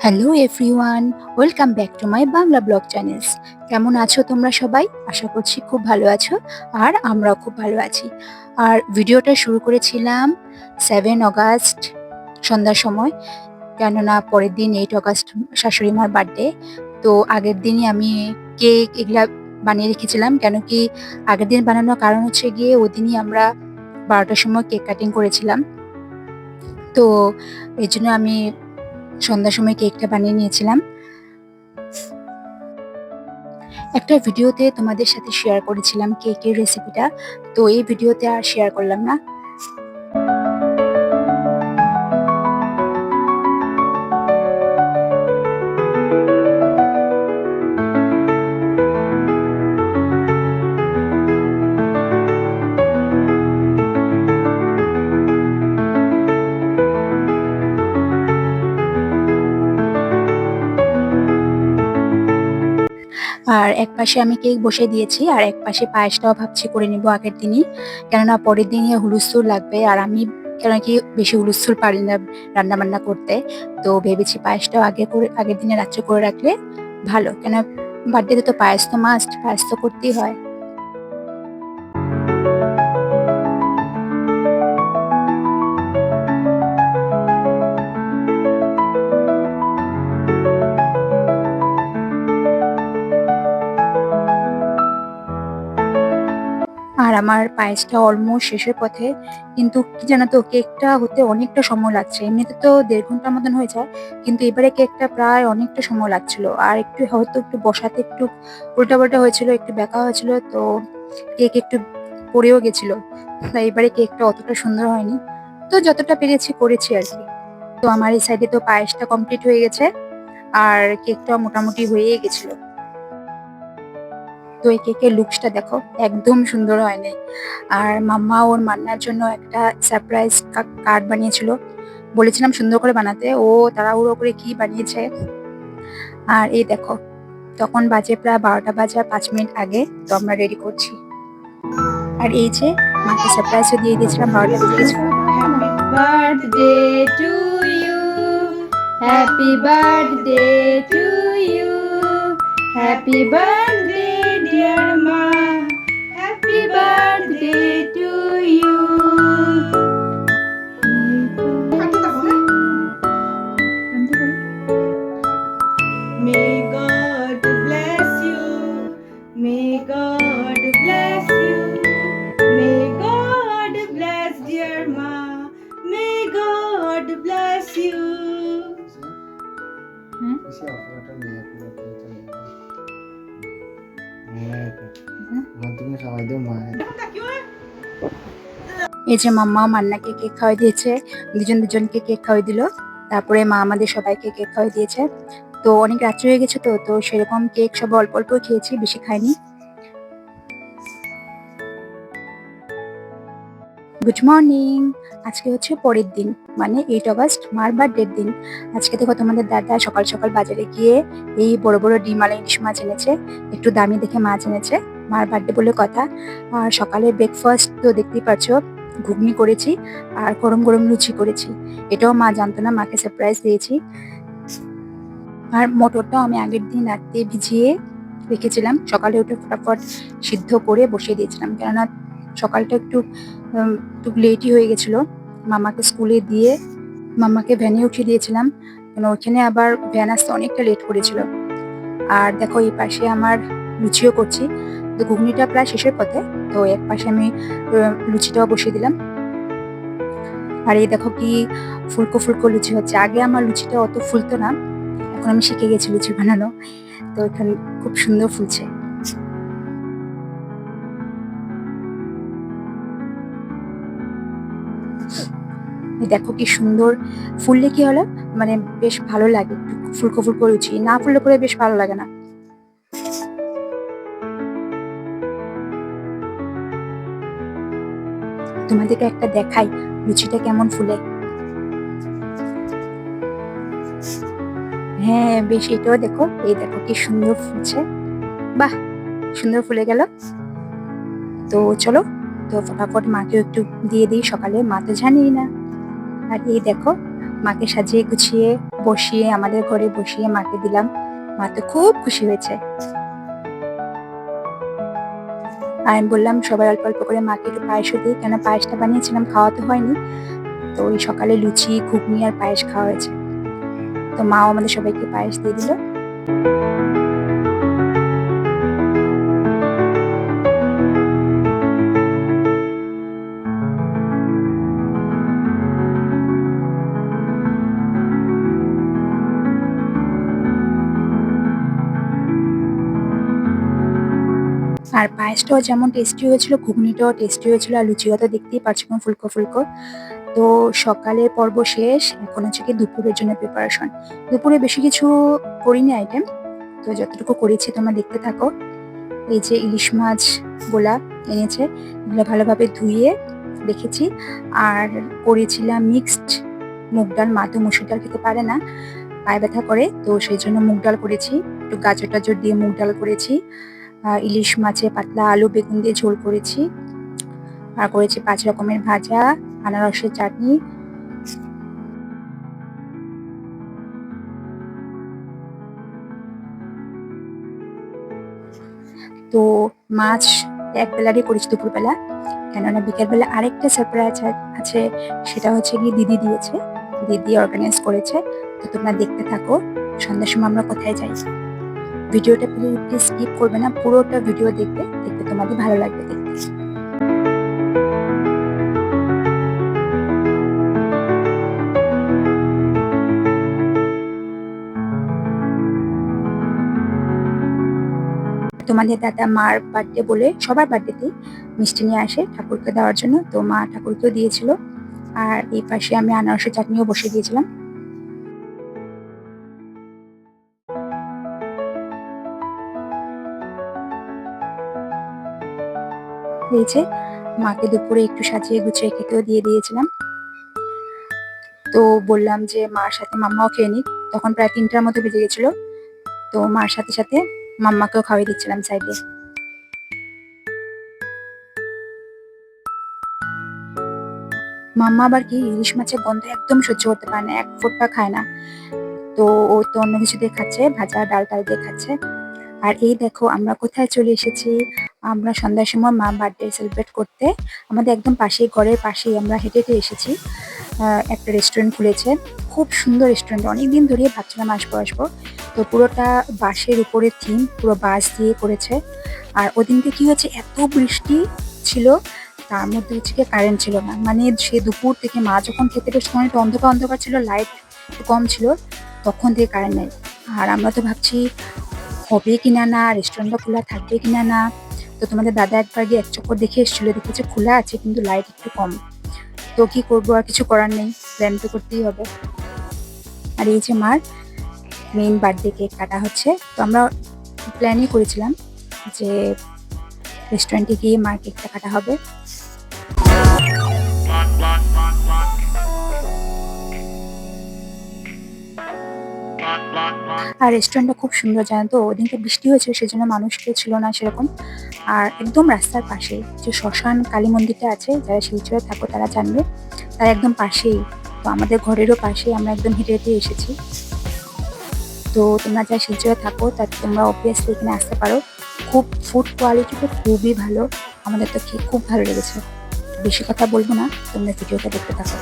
Hello everyone, welcome back to my Bangla blog channels. কেমন আছো তোমরা সবাই? আশা করছি খুব ভালো আছো, আর আমরাও খুব ভালো আছি। আর ভিডিওটা শুরু করেছিলাম 7 অগাস্ট সন্ধ্যার সময়, কেননা পরের দিন 8 অগাস্ট শাশুড়ি মার বার্থডে। তো আগের দিনই আমি কেক এগুলা বানিয়ে রেখেছিলাম, কেন কি আগের দিন বানানোর কারণ হচ্ছে গিয়ে ওই দিনই আমরা 12টার সময় কেক কাটিং করেছিলাম। তো এই জন্য আমি সন্ধ্যার সময় কেকটা বানিয়ে নিয়েছিলাম। একটা ভিডিওতে তোমাদের সাথে শেয়ার করেছিলাম কেকের রেসিপিটা, তো এই ভিডিওতে আর শেয়ার করলাম না। আর এক পাশে আমি কেক বসিয়ে দিয়েছি, আর এক পাশে পায়েসটাও ভাবছি করে নিব আগের দিনই, কেননা পরের দিনই হুলস্থুল লাগবে। আর আমি কেন কি বেশি হুলস্থুল পারি না রান্না বান্না করতে, তো ভেবেছি পায়েসটাও আগের দিনে রাত্রে করে রাখলে ভালো, কেন বার্থডেতে তো পায়েস তো মাস্ট, পায়েস তো করতেই হয়। আর আমার পায়েসটা অলমোস্ট শেষের পথে, কিন্তু কি জানো তো, কেকটা হতে অনেকটা সময় লাগছে। এমনিতে তো 1.5 ঘন্টার মতন হয়ে যায়, কিন্তু এবারে কেকটা প্রায় অনেকটা সময় লাগছিল। আর একটু হয়তো একটু বসাতে একটু উল্টাপাল্টা হয়েছিল, একটু বেঁকা হয়েছিল, তো কেক একটু পড়েও গেছিল। তাই এবারে কেকটা অতটা সুন্দর হয়নি, তো যতটা পেরেছি করেছি আর কি। তো আমার এই সাইডে তো পায়েসটা কমপ্লিট হয়ে গেছে, আর কেকটা মোটামুটি হয়েই গেছিল। তো এই কেকের লুকসটা দেখো, একদম সুন্দর হয়নি। আর মাম্মা ওর মান্নার জন্য একটা সারপ্রাইজ কার্ড বানিয়েছিল, বলেছিলাম সুন্দর করে বানাতে, ও তাড়াহুড়ো করে কি বানিয়েছে। আর এই দেখো, তখন বাজে প্রায় 12টা বাজার 5 মিনিট আগে, তো আমরা রেডি করছি। আর এই যে মাকে সারপ্রাইজও দিয়ে দিয়েছিলাম 12টা বেজে গেছিল। Happy birthday to you. Happy birthday to you. Happy birthday, dear Ma. Happy birthday to you. May God bless you. May God bless you. May God bless dear Ma. May God bless you. তুমি খাওয়াই দাও মা। এই যে মাম্মা মান্নাকে cake খাওয়াই দিয়েছে, দুজনকে cake খাওয়াই দিল। তারপরে মা আমাদের সবাইকে কেক খাওয়াই দিয়েছে। তো অনেক রাত্রি হয়ে গেছে, তো সেরকম কেক সব অল্প অল্প খেয়েছি, বেশি খাইনি। Good morning. আজকে হচ্ছে পরের দিন, মানে 8 অগাস্ট মার বার্থডের দিন। আজকে দেখো তোমাদের দাদা সকাল সকাল বাজারে গিয়ে এই বড় বড় ডিমালা ইলিশ মাছ এনেছে, একটু দামি দেখে মাছ এনেছে, মার বার্থডে বলে কথা। আর সকালে ব্রেকফাস্ট তো দেখতেই পাচ্ছ, ঘুগনি করেছি আর গরম গরম লুচি করেছি। এটাও মা জানতো না, মাকে সারপ্রাইজ দিয়েছি। আর মটরটাও আমি আগের দিন রাতে ভিজিয়ে রেখেছিলাম, সকালে উঠে ফটাফট সিদ্ধ করে বসিয়ে দিয়েছিলাম, কেননা সকালটা একটু লেটই হয়ে গেছিল। মামাকে স্কুলে দিয়ে মামাকে ভ্যানে উঠিয়ে দিয়েছিলাম, কেন ওখানে আবার ভ্যান আসতে অনেকটা লেট করেছিল। আর দেখো এই পাশে আমার লুচিও করছি, তো ঘুগনিটা প্রায় শেষের পথে, তো এক পাশে আমি লুচিটাও বসিয়ে দিলাম। আর এই দেখো কি ফুলকো ফুলকো লুচি হচ্ছে। আগে আমার লুচিটা অত ফুলতো না, এখন আমি শিখে গেছি লুচি বানানো, তো এখানে খুব সুন্দর ফুলছে। এই দেখো কি সুন্দর ফুললে কি হলো, মানে বেশ ভালো লাগে। একটু ফুলকো ফুলকো লুচি না ফুললে করে বেশ ভালো লাগে না। তোমাদেরকে একটা দেখাই লুচিটা কেমন ফুলে। হ্যাঁ বেশ, এটাও দেখো, এই দেখো কি সুন্দর ফুলছে, বাহ সুন্দর ফুলে গেল। তো চলো, তো ফটাফট মাকে একটু দিয়ে দিই, সকালে মা তো জানেই না। আর এই দেখো মাকে সাজিয়ে গুছিয়ে বসিয়ে আমাদের ঘরে বসিয়ে মাকে দিলাম। মা তো খুব খুশি হয়েছে। আর আমি বললাম সবাই অল্প অল্প করে মাকে একটু পায়েসও দিই, কেন পায়েসটা বানিয়েছিলাম, খাওয়া তো হয়নি। তো ওই সকালে লুচি ঘুগনি আর পায়েস খাওয়া হয়েছে। তো মাও আমাদের সবাইকে পায়েস দিয়ে দিল। আর পায়েসটাও যেমন টেস্টি হয়েছিল, ঘুগনিটাও টেস্টি হয়েছিল, আর লুচিও তো দেখতেই পাচ্ছ কেমন ফুলকো ফুলকো। তো সকালের পর্ব শেষ, এখন হচ্ছে কি দুপুরের জন্য প্রিপারেশন। দুপুরে বেশি কিছু করিনি আইটেম, তো যতটুকু করেছি তোমরা দেখতে থাকো। এই যে ইলিশ মাছ গোলা এনেছে, এগুলো ভালোভাবে ধুয়ে রেখেছি। আর করেছিলাম মিক্সড মুগ ডাল, মা তো মুসুর ডাল খেতে পারে না, পায়ে ব্যথা করে, তো সেই জন্য মুগ ডাল করেছি, একটু গাজর টাজর দিয়ে মুগ ডাল করেছি। ইলিশ মাছে পাতলা আলু বেগুন দিয়ে ঝোল করেছি। আর করেছি 5 রকমের ভাজা, আনারসের চাটনি। তো মাছ এক বেলারই করেছি দুপুরবেলা, কেননা বিকেলবেলা আরেকটা সারপ্রাইজ আছে, সেটা হচ্ছে গিয়ে দিদি দিয়েছে, দিদি অর্গানাইজ করেছে। তো তোমরা দেখতে থাকো সন্ধ্যার সময় আমরা কোথায় যাই। ভিডিওটা প্লিজ স্কিপ করবে না, পুরোটা ভিডিও দেখবে, দেখবে তোমাদের ভালো লাগবে দেখতে। তোমাদের দাদা মার বার্থডে বলে সবার বার্থডেতেই মিষ্টি নিয়ে আসে ঠাকুরকে দেওয়ার জন্য, তো মা ঠাকুরকেও দিয়েছিল। আর এই পাশে আমি আনারসের চাটনিও বসিয়ে দিয়েছিলাম। এই যে মাকে দুপুরে একটু সাজিয়ে গুছিয়ে খেতেও দিয়ে দিয়েছিলাম। তো বললাম যে মার সাথে মাম্মাও খেয়ে নিক, তখন প্রায় 3টার মতো বেজে গেছিল। তো মার সাথে সাথে মাম্মাকেও খাওয়াই দিচ্ছিলাম সাইডে। মাম্মা আবার কি ইলিশ মাছের গন্ধ একদম সহ্য করতে পারে না, এক ফোঁটা খায় না। তো ও তো অন্য কিছু দিয়ে খাচ্ছে, ভাজা ডাল টাল দিয়ে খাচ্ছে। আর এই দেখো আমরা কোথায় চলে এসেছি। আমরা সন্ধ্যার সময় মা বার্থডে সেলিব্রেট করতে আমাদের একদম পাশেই, ঘরের পাশেই আমরা হেঁটে হেঁটে এসেছি। একটা রেস্টুরেন্ট খুলেছে, খুব সুন্দর রেস্টুরেন্ট, অনেকদিন ধরেই ভাবছিলাম আসবো আসবো। তো পুরোটা বাঁশের উপরে থিম, পুরো বাঁশ দিয়ে করেছে। আর ওদিনকে কি হয়েছে, এত বৃষ্টি ছিল, তার মধ্যে হচ্ছে কি কারেন্ট ছিল না, মানে সে দুপুর থেকে মা যখন খেতে বসে তখন একটু অন্ধকার অন্ধকার ছিল, লাইট একটু কম ছিল, তখন থেকে কারেন্ট নেই। আর আমরা তো ভাবছি হবে কিনা না, রেস্টুরেন্টটা খোলা থাকবে কিনা না। তো তোমাদের দাদা একবার গিয়ে এক চক্কর দেখে এসেছিল, দেখেছে খোলা আছে কিন্তু লাইট একটু কম। তো কি করবো, আর কিছু করার নেই, প্ল্যান তো করতেই হবে। আর এই যে মার মেইন বার্থডে কেক কাটা হচ্ছে। তো আমরা প্ল্যানই করেছিলাম যে রেস্টুরেন্টে গিয়ে মার কেকটা কাটা হবে। আর রেস্টুরেন্টটা খুব সুন্দর, জানো তো ওদিনকে বৃষ্টি হয়েছিল সেজন্য মানুষ কেউ ছিল না সেরকম। আর একদম রাস্তার পাশে যে শ্মশান কালী মন্দিরটা আছে, যারা শিলচরে থাকো তারা জানবে, তার একদম পাশেই। তো আমাদের ঘরেরও পাশে, আমরা একদম হেঁটে হেঁটে এসেছি। তো তোমরা যারা শিলচরে থাকো তা তোমরা অবভিয়াসলি এখানে আসতে পারো। খুব ফুড কোয়ালিটি তো খুবই ভালো, আমাদের তো খেয়ে খুব ভালো লেগেছে। বেশি কথা বলবো না, তোমরা ভিডিওটা দেখতে থাকো।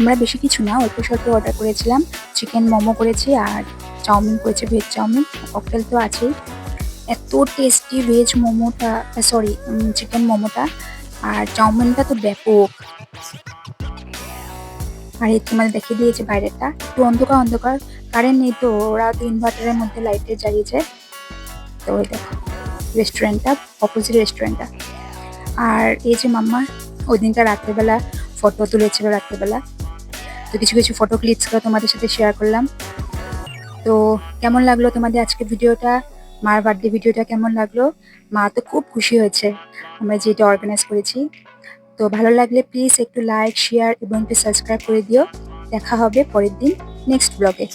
আমরা বেশি কিছু না, অল্প স্বল্প অর্ডার করেছিলাম। চিকেন মোমো করেছি, আর চাউমিন করেছি, ভেজ চাউমিন, ককটেল তো আছেই। এত টেস্টি ভেজ মোমোটা, সরি চিকেন মোমোটা, আর চাউমিনটা তো ব্যাপক। আর এই তোমাদের দেখিয়ে দিয়েছে বাইরেটা একটু অন্ধকার অন্ধকার, কারেন্ট নেই তো ওরা তো ইনভার্টারের মধ্যে লাইটে জ্বালিয়েছে। তো ওই দেখো রেস্টুরেন্টটা, অপোজিট রেস্টুরেন্টটা। আর এই যে মাম্মা ওই দিনটা রাত্রেবেলা ফটো তুলেছিল রাত্রেবেলা, তো কিছু কিছু ফটো ক্লিপসগুলো তোমাদের সাথে শেয়ার করলাম। তো কেমন লাগলো তোমাদের আজকে ভিডিওটা, মার বার্থডে ভিডিওটা কেমন লাগলো? মা তো খুব খুশি হয়েছে আমরা যেটা অর্গানাইজ করেছি। তো ভালো লাগলে প্লিজ একটু লাইক শেয়ার এবং একটু সাবস্ক্রাইব করে দিও। দেখা হবে পরের দিন নেক্সট ব্লগে।